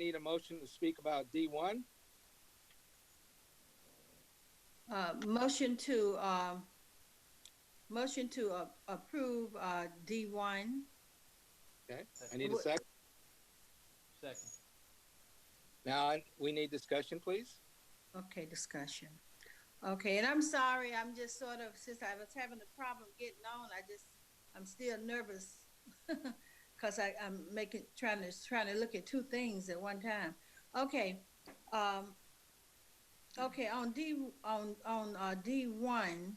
need a motion to speak about D1. Motion to approve D1. Okay, I need a second. Second. Now we need discussion, please. Okay, discussion. Okay, and I'm sorry, I'm just sort of, since I was having a problem getting on, I'm still nervous because I'm trying to look at two things at one time. Okay, okay, on D1,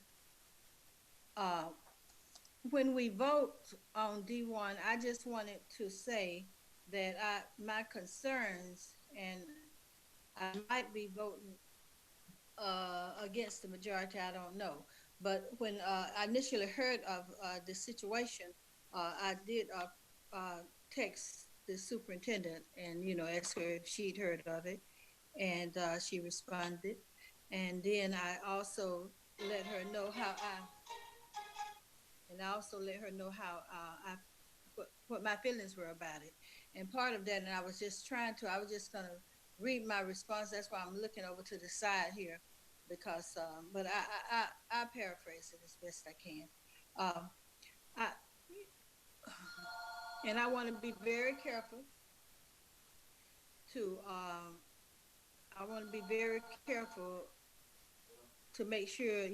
when we vote on D1, I just wanted to say that my concerns, and I might be voting against the majority, I don't know. But when I initially heard of the situation, I did text the superintendent and, ask her if she'd heard of it. And she responded. And then I also let her know how what my feelings were about it. And part of that, and I was just going to read my response. That's why I'm looking over to the side here, because, but I paraphrase it as best I can. And I want to be very careful to make sure,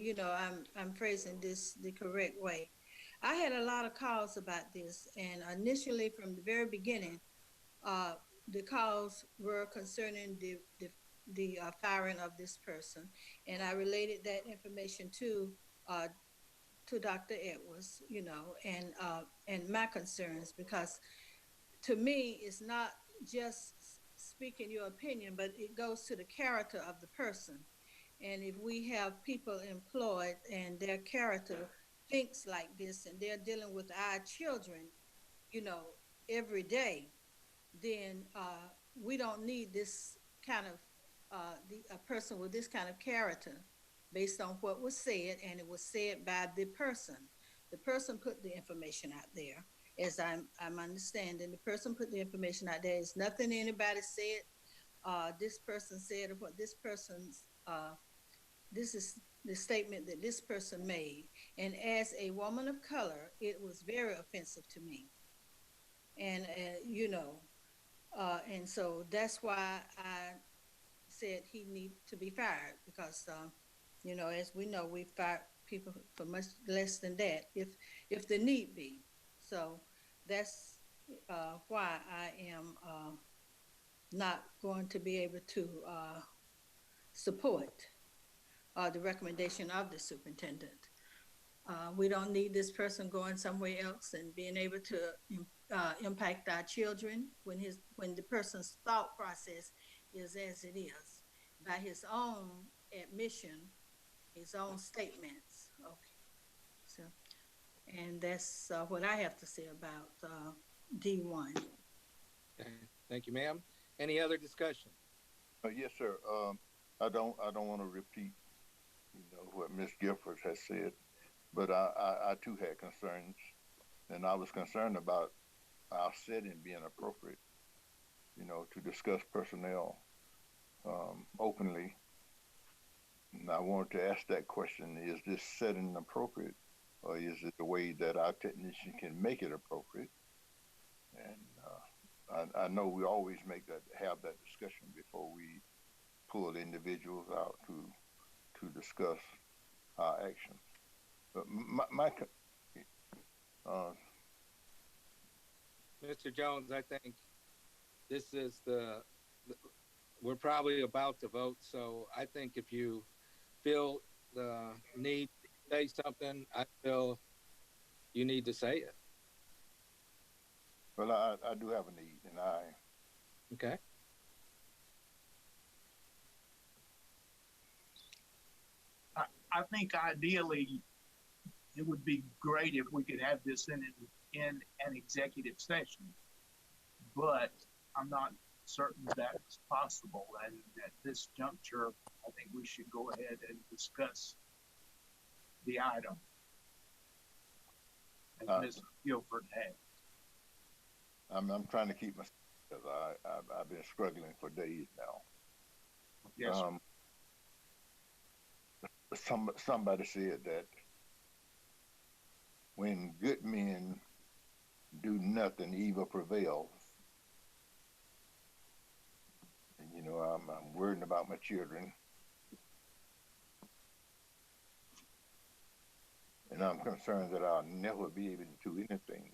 I'm phrasing this the correct way. I had a lot of calls about this, and initially from the very beginning, the calls were concerning the firing of this person, and I related that information to Dr. Edwards, and my concerns, because to me, it's not just speaking your opinion, but it goes to the character of the person. And if we have people employed and their character thinks like this, and they're dealing with our children, every day, then we don't need this kind of a person with this kind of character, based on what was said, and it was said by the person. The person put the information out there, as I'm understanding. The person put the information out there. It's nothing anybody said. This person said, or what this person's. This is the statement that this person made. And as a woman of color, it was very offensive to me. And, and so that's why I said he needed to be fired, because, as we know, we fired people for much less than that, if the need be. So that's why I am not going to be able to support the recommendation of the superintendent. We don't need this person going somewhere else and being able to impact our children when the person's thought process is as it is, by his own admission, his own statements. Okay, so, and that's what I have to say about D1. Okay. Thank you, ma'am. Any other discussion? Yes, sir. I don't want to repeat, what Ms. Giffords has said, but I too had concerns, and I was concerned about our setting being appropriate, to discuss personnel openly. And I wanted to ask that question: is this setting appropriate, or is it the way that our technician can make it appropriate? And I know we always have that discussion before we pull individuals out to discuss our actions. But Mr. Jones, I think this is we're probably about to vote, so I think if you feel the need to say something, I feel you need to say it. Well, I do have a need, and Okay. I think ideally it would be great if we could have this in an executive session, but I'm not certain that's possible. And at this juncture, I think we should go ahead and discuss the item as Ms. Guilford had. I'm trying to keep myself because I've been struggling for days now. Yes, sir. Somebody said that when good men do nothing, evil prevails. And you know, I'm worrying about my children, and I'm concerned that I'll never be able to do anything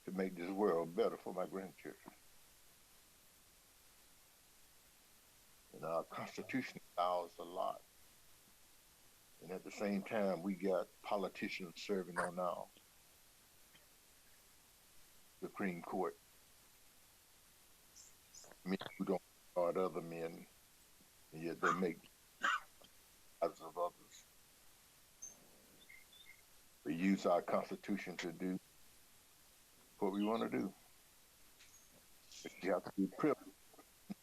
to make this world better for my grandchildren. And our Constitution allows a lot. And at the same time, we got politicians serving on our Supreme Court. Men who don't regard other men, and yet they make lives of others. We use our Constitution to do what we want to do. But you have to be privileged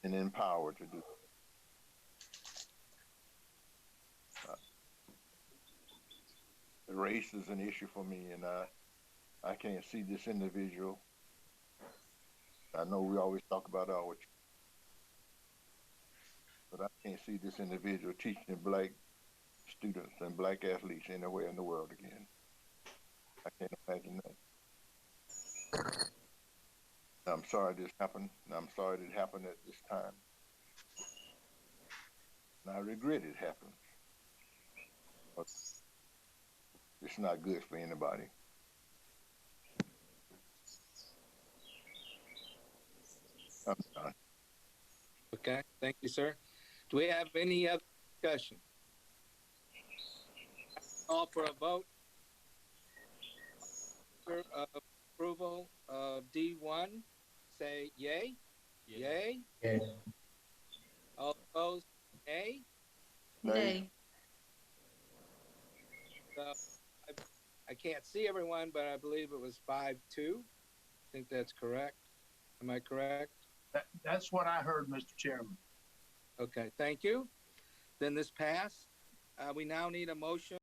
and empowered to do. Race is an issue for me, and I can't see this individual. I know we always talk about our, but I can't see this individual teaching black students and black athletes anywhere in the world again. I can't imagine that. I'm sorry this happened, and I'm sorry it happened at this time. And I regret it happened. But it's not good for anybody. I'm done. Okay, thank you, sir. Do we have any other discussion? Call for a vote. Approval of D1, say yay. Yay. Yay. All opposed, nay. Nay. So I can't see everyone, but I believe it was 5-2. I think that's correct. Am I correct? That's what I heard, Mr. Chairman. Okay, thank you. Then this passed. We now need a motion